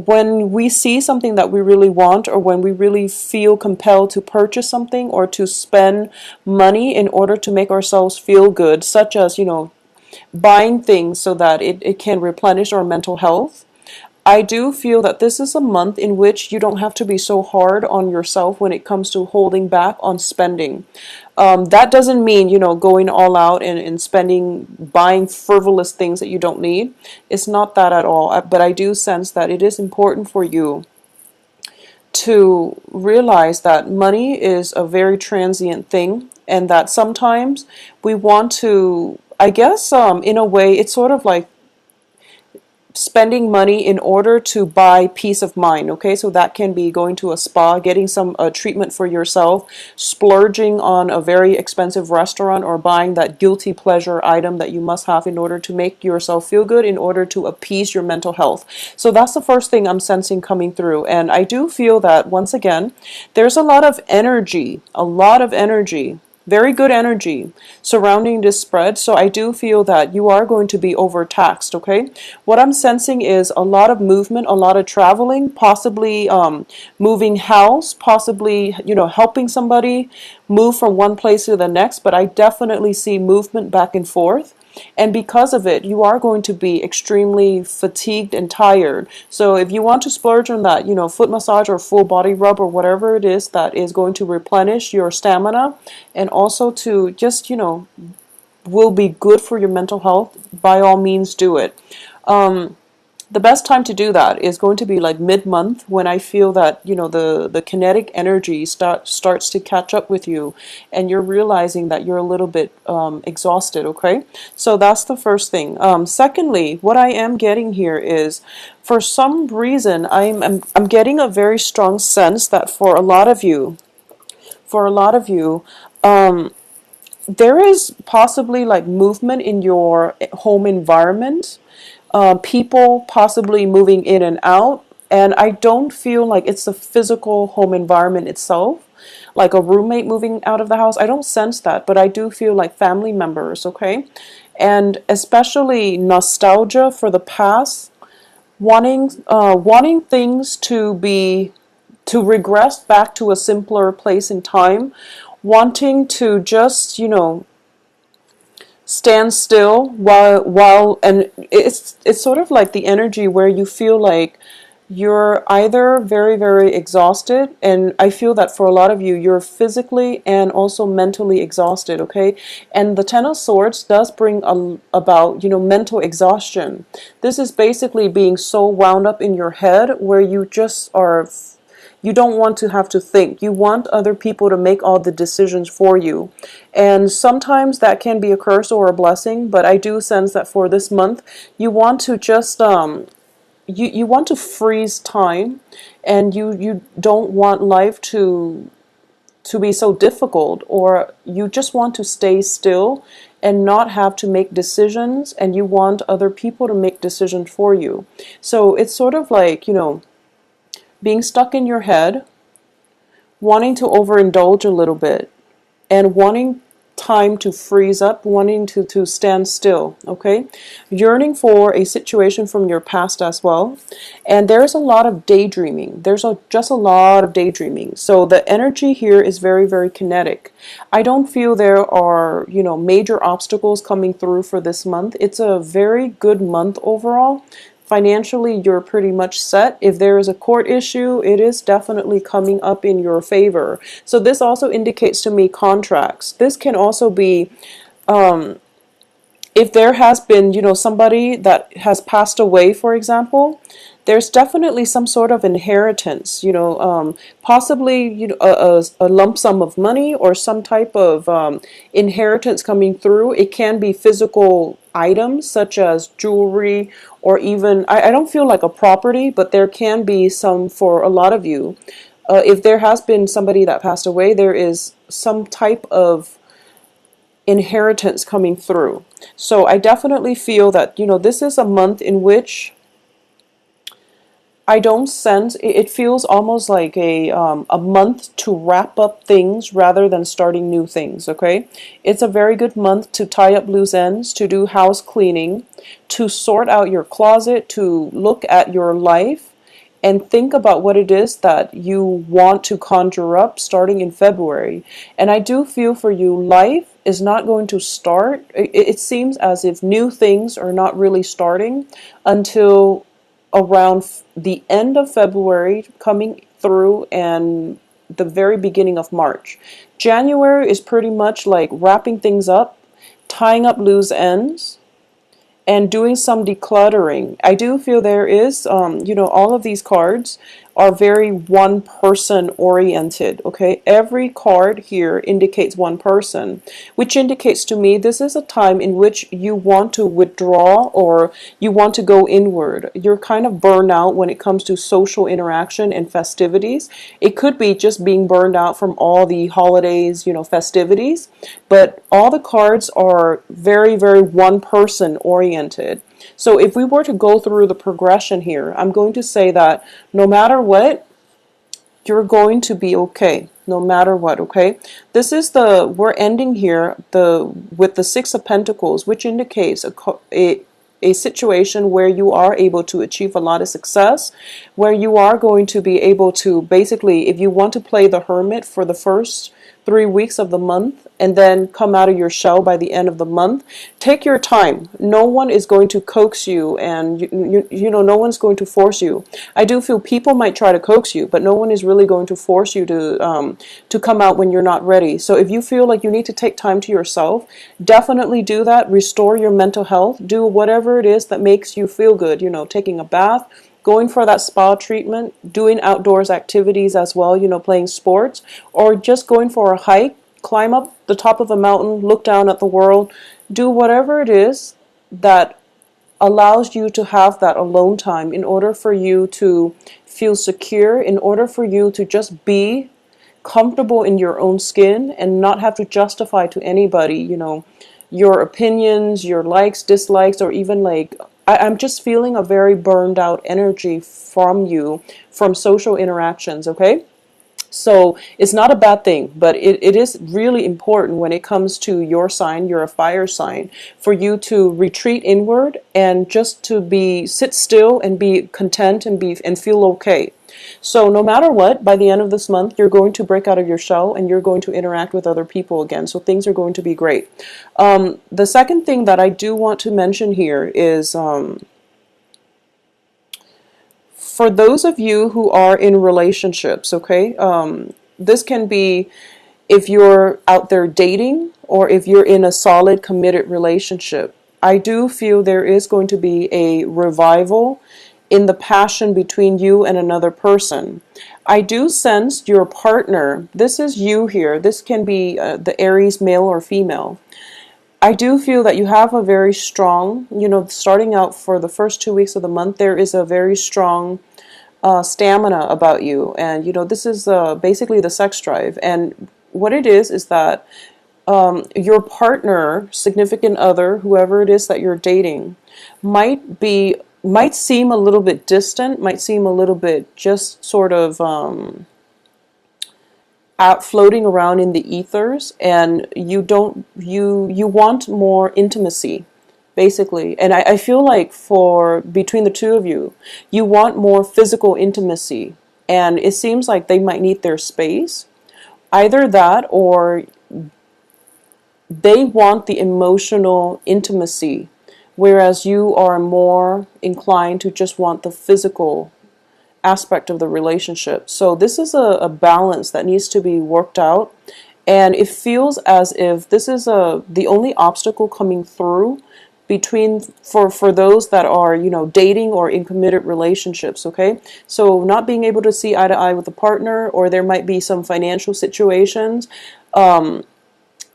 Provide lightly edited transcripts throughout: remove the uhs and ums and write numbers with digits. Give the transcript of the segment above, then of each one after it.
when we see something that we really want, or when we really feel compelled to purchase something or to spend money in order to make ourselves feel good, such as, buying things so that it can replenish our mental health, I do feel that this is a month in which you don't have to be so hard on yourself when it comes to holding back on spending. That doesn't mean, going all out and spending, buying frivolous things that you don't need. It's not that at all. But I do sense that it is important for you to realize that money is a very transient thing, and that sometimes we want to, I guess, in a way, it's sort of like spending money in order to buy peace of mind. Okay, so that can be going to a spa, getting some treatment for yourself, splurging on a very expensive restaurant, or buying that guilty pleasure item that you must have in order to make yourself feel good, in order to appease your mental health. So that's the first thing I'm sensing coming through. And I do feel that, once again, there's a lot of energy, very good energy surrounding this spread. So I do feel that you are going to be overtaxed. Okay, what I'm sensing is a lot of movement, a lot of traveling, possibly moving house, possibly helping somebody move from one place to the next. But I definitely see movement back and forth. And because of it, you are going to be extremely fatigued and tired. So if you want to splurge on that, foot massage or full body rub or whatever it is that is going to replenish your stamina, and also to just, will be good for your mental health, by all means do it. The best time to do that is going to be like mid-month, when I feel that, the kinetic energy starts to catch up with you, and you're realizing that you're a little bit exhausted. Okay, so that's the first thing. Secondly, what I am getting here is, for some reason, I'm getting a very strong sense that for a lot of you, there is possibly like movement in your home environment, people possibly moving in and out. And I don't feel like it's the physical home environment itself, like a roommate moving out of the house. I don't sense that, but I do feel like family members. Okay, and especially nostalgia for the past, wanting things to regress back to a simpler place in time, wanting to just, stand still while and it's sort of like the energy where you feel like you're either very, very exhausted, and I feel that for a lot of you, you're physically and also mentally exhausted. Okay, and the Ten of Swords does bring about, mental exhaustion. This is basically being so wound up in your head, where you just are, you don't want to have to think. You want other people to make all the decisions for you. And sometimes that can be a curse or a blessing, but I do sense that for this month, you want to just you want to freeze time, and you don't want life to be so difficult, or you just want to stay still and not have to make decisions, and you want other people to make decisions for you. So it's sort of like, being stuck in your head, wanting to overindulge a little bit, and wanting time to freeze up, wanting to stand still. Okay, yearning for a situation from your past as well. And there's a lot of daydreaming. Just a lot of daydreaming. So the energy here is very, very kinetic. I don't feel there are, major obstacles coming through for this month. It's a very good month overall. Financially, you're pretty much set. If there is a court issue, it is definitely coming up in your favor. So this also indicates to me contracts. This can also be, if there has been, somebody that has passed away, for example, there's definitely some sort of inheritance, possibly, a lump sum of money, or some type of inheritance coming through. It can be physical items such as jewelry, or even, I don't feel like a property, but there can be some for a lot of you. If there has been somebody that passed away, there is some type of inheritance coming through. So I definitely feel that, this is a month in which I don't sense, it feels almost like a month to wrap up things rather than starting new things. Okay, it's a very good month to tie up loose ends, to do house cleaning, to sort out your closet, to look at your life, and think about what it is that you want to conjure up starting in February. And I do feel for you, life is not going to start. It seems as if new things are not really starting until around the end of February coming through and the very beginning of March. January is pretty much like wrapping things up, tying up loose ends, and doing some decluttering. I do feel there is, all of these cards are very one person oriented, okay? Every card here indicates one person, which indicates to me this is a time in which you want to withdraw or you want to go inward. You're kind of burned out when it comes to social interaction and festivities. It could be just being burned out from all the holidays, festivities, but all the cards are very, very one person oriented. So if we were to go through the progression here, I'm going to say that no matter what, you're going to be okay. No matter what, okay? We're ending here with the Six of Pentacles, which indicates a situation where you are able to achieve a lot of success, where you are going to be able to basically, if you want to play the hermit for the first 3 weeks of the month and then come out of your shell by the end of the month, take your time. No one is going to coax you, and no one's going to force you. I do feel people might try to coax you, but no one is really going to force you to come out when you're not ready. So if you feel like you need to take time to yourself, definitely do that. Restore your mental health. Do whatever it is that makes you feel good. Taking a bath, going for that spa treatment, doing outdoors activities as well, playing sports, or just going for a hike, climb up the top of a mountain, look down at the world, do whatever it is that allows you to have that alone time in order for you to feel secure, in order for you to just be comfortable in your own skin and not have to justify to anybody, your opinions, your likes, dislikes, or even like I'm just feeling a very burned out energy from you from social interactions, okay? So it's not a bad thing, but it is really important when it comes to your sign, you're a fire sign, for you to retreat inward and just to sit still and be content and feel okay. So no matter what, by the end of this month, you're going to break out of your shell and you're going to interact with other people again. So things are going to be great. The second thing that I do want to mention here is for those of you who are in relationships, okay, this can be if you're out there dating or if you're in a solid committed relationship. I do feel there is going to be a revival in the passion between you and another person. I do sense your partner. This is you here. This can be the Aries male or female. I do feel that you have a very strong, starting out for the first 2 weeks of the month, there is a very strong stamina about you. And, this is basically the sex drive. And what it is that your partner, significant other, whoever it is that you're dating, might seem a little bit distant, might seem a little bit just sort of out floating around in the ethers, and you want more intimacy, basically. And I feel like for between the two of you, you want more physical intimacy, and it seems like they might need their space. Either that, or they want the emotional intimacy, whereas you are more inclined to just want the physical aspect of the relationship. So this is a balance that needs to be worked out, and it feels as if this is the only obstacle coming through between for those that are dating or in committed relationships. Okay, so not being able to see eye to eye with a partner, or there might be some financial situations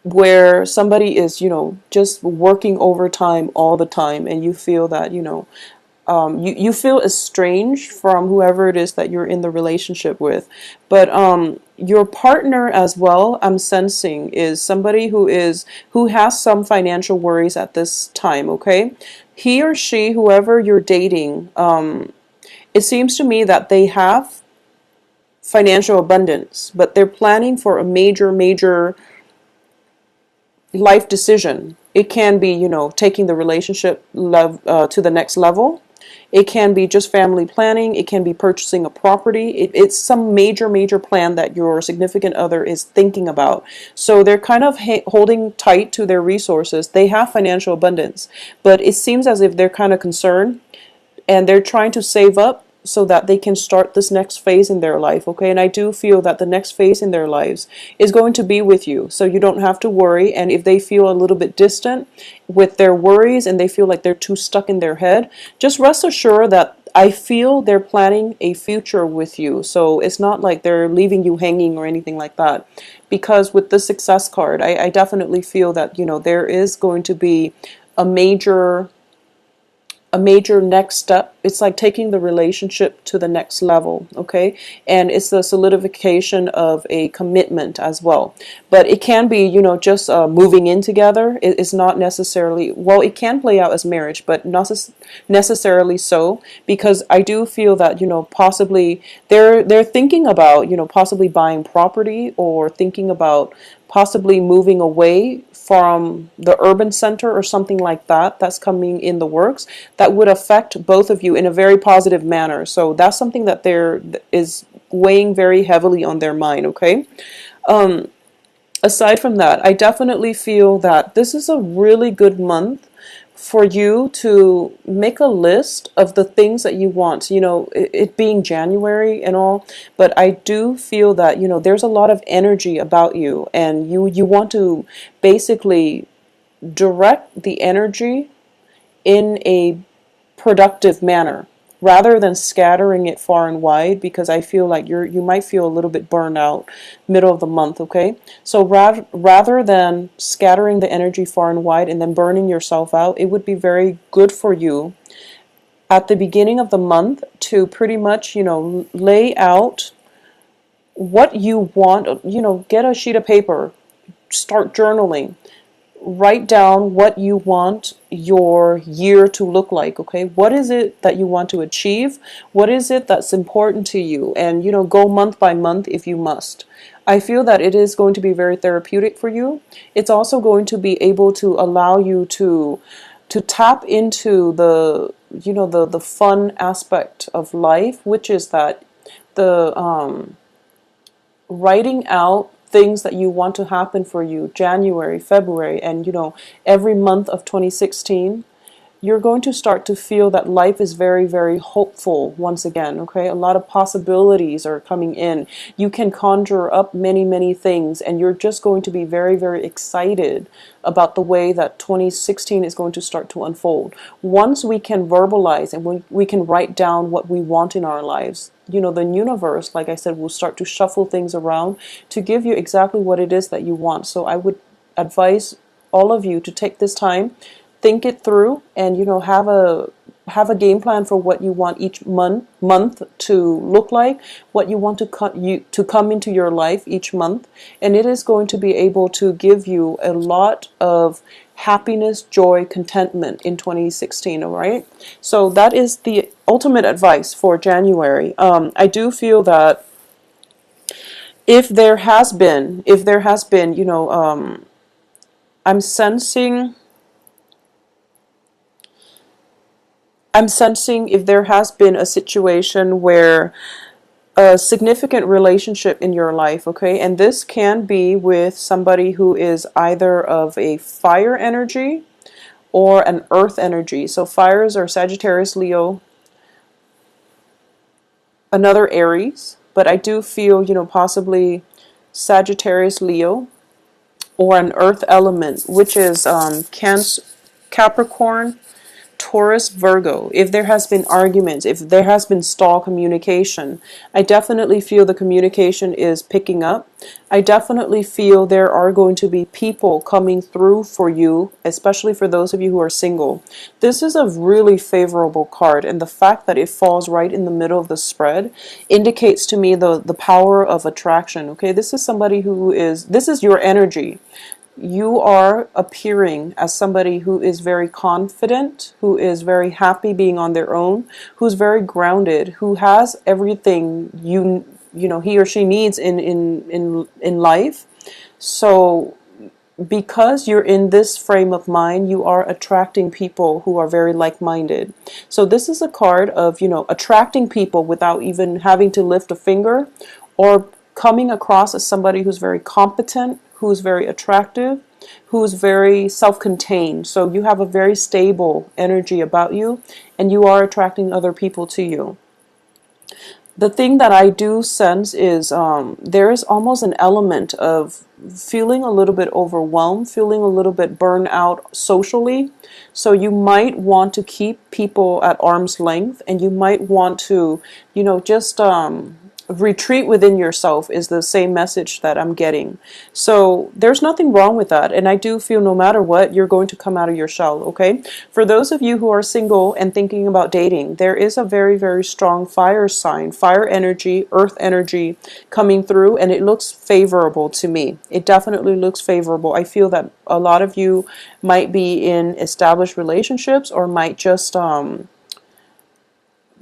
where somebody is just working overtime all the time, and you feel that you feel estranged from whoever it is that you're in the relationship with. But your partner as well, I'm sensing, is somebody who has some financial worries at this time, okay? He or she, whoever you're dating, it seems to me that they have financial abundance, but they're planning for a major life decision. It can be, taking the relationship to the next level. It can be just family planning. It can be purchasing a property. It's some major plan that your significant other is thinking about. So they're kind of holding tight to their resources. They have financial abundance, but it seems as if they're kind of concerned and they're trying to save up so that they can start this next phase in their life. Okay, and I do feel that the next phase in their lives is going to be with you, so you don't have to worry. And if they feel a little bit distant with their worries and they feel like they're too stuck in their head, just rest assured that I feel they're planning a future with you. So it's not like they're leaving you hanging or anything like that, because with the success card, I definitely feel that, you know, there is going to be a major next step. It's like taking the relationship to the next level, okay? And it's the solidification of a commitment as well. But it can be, you know, just moving in together. It's not necessarily, well, it can play out as marriage, but not necessarily so, because I do feel that, you know, possibly they're thinking about, you know, possibly buying property, or thinking about possibly moving away from the urban center or something like that. That's coming in the works, that would affect both of you in a very positive manner. So that's something that there is weighing very heavily on their mind, okay? Aside from that, I definitely feel that this is a really good month for you to make a list of the things that you want, you know, it being January and all. But I do feel that, you know, there's a lot of energy about you, and you want to basically direct the energy in a productive manner, rather than scattering it far and wide, because I feel like you might feel a little bit burned out middle of the month, okay? So rather than scattering the energy far and wide and then burning yourself out, it would be very good for you at the beginning of the month to pretty much, you know, lay out what you want, you know, get a sheet of paper, start journaling, write down what you want your year to look like, okay? What is it that you want to achieve? What is it that's important to you? And, you know, go month by month if you must. I feel that it is going to be very therapeutic for you. It's also going to be able to allow you to tap into the, you know, the fun aspect of life, which is that the writing out things that you want to happen for you January, February, and, you know, every month of 2016, you're going to start to feel that life is very hopeful once again, okay? A lot of possibilities are coming in. You can conjure up many things, and you're just going to be very excited about the way that 2016 is going to start to unfold. Once we can verbalize and we can write down what we want in our lives, you know, the universe, like I said, will start to shuffle things around to give you exactly what it is that you want. So I would advise all of you to take this time, think it through, and, you know, have a game plan for what you want each month to look like, what you want to come into your life each month, and it is going to be able to give you a lot of happiness, joy, contentment in 2016. All right, so that is the ultimate advice for January. I do feel that if there has been, you know, I'm sensing if there has been a situation where a significant relationship in your life, okay? And this can be with somebody who is either of a fire energy or an earth energy. So fires are Sagittarius, Leo, another Aries, but I do feel, you know, possibly Sagittarius, Leo, or an earth element, which is Cancer, Capricorn, Taurus, Virgo. If there has been arguments, if there has been stall communication, I definitely feel the communication is picking up. I definitely feel there are going to be people coming through for you, especially for those of you who are single. This is a really favorable card, and the fact that it falls right in the middle of the spread indicates to me the power of attraction. Okay, this is somebody this is your energy. You are appearing as somebody who is very confident, who is very happy being on their own, who's very grounded, who has everything you know he or she needs in life. So because you're in this frame of mind, you are attracting people who are very like-minded. So this is a card of, attracting people without even having to lift a finger, or coming across as somebody who's very competent, who's very attractive, who's very self-contained. So you have a very stable energy about you, and you are attracting other people to you. The thing that I do sense is there is almost an element of feeling a little bit overwhelmed, feeling a little bit burned out socially. So you might want to keep people at arm's length, and you might want to, just retreat within yourself, is the same message that I'm getting. So there's nothing wrong with that. And I do feel no matter what, you're going to come out of your shell, okay? For those of you who are single and thinking about dating, there is a very, very strong fire sign, fire energy, earth energy coming through, and it looks favorable to me. It definitely looks favorable. I feel that a lot of you might be in established relationships, or might just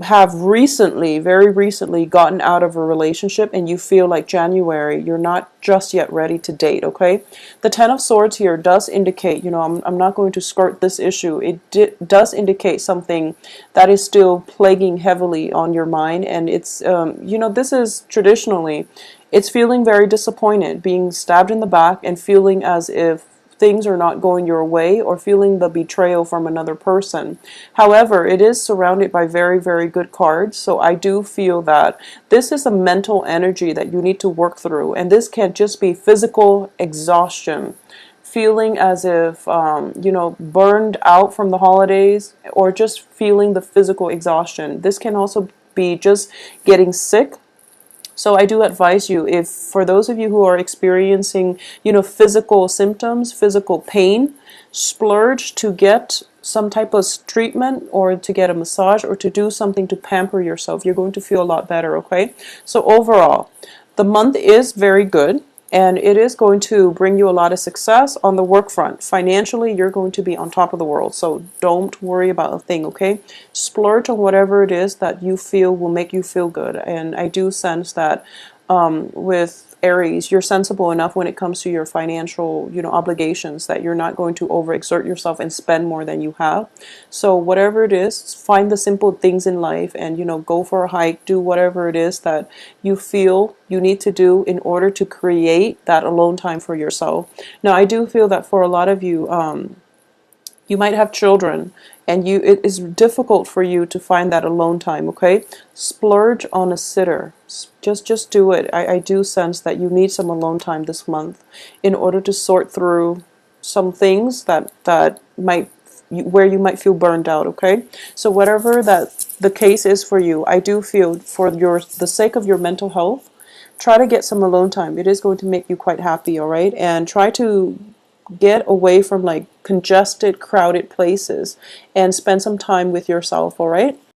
have recently, very recently, gotten out of a relationship, and you feel like January, you're not just yet ready to date, okay? The Ten of Swords here does indicate, I'm not going to skirt this issue. It does indicate something that is still plaguing heavily on your mind, and it's, this is traditionally, it's feeling very disappointed, being stabbed in the back, and feeling as if things are not going your way, or feeling the betrayal from another person. However, it is surrounded by very, very good cards. So I do feel that this is a mental energy that you need to work through. And this can just be physical exhaustion, feeling as if, burned out from the holidays, or just feeling the physical exhaustion. This can also be just getting sick. So I do advise you, if for those of you who are experiencing, physical symptoms, physical pain, splurge to get some type of treatment, or to get a massage, or to do something to pamper yourself. You're going to feel a lot better, okay? So overall, the month is very good, and it is going to bring you a lot of success on the work front. Financially, you're going to be on top of the world, so don't worry about a thing, okay? Splurge on whatever it is that you feel will make you feel good. And I do sense that with Aries, you're sensible enough when it comes to your financial, obligations, that you're not going to overexert yourself and spend more than you have. So whatever it is, find the simple things in life, and, go for a hike, do whatever it is that you feel you need to do in order to create that alone time for yourself. Now, I do feel that for a lot of you, you might have children, and it is difficult for you to find that alone time, okay? Splurge on a sitter. Just do it. I do sense that you need some alone time this month in order to sort through some things that might, where you might feel burned out, okay? So whatever that the case is for you, I do feel for the sake of your mental health, try to get some alone time. It is going to make you quite happy, all right? And try to get away from like congested, crowded places, and spend some time with yourself, all right?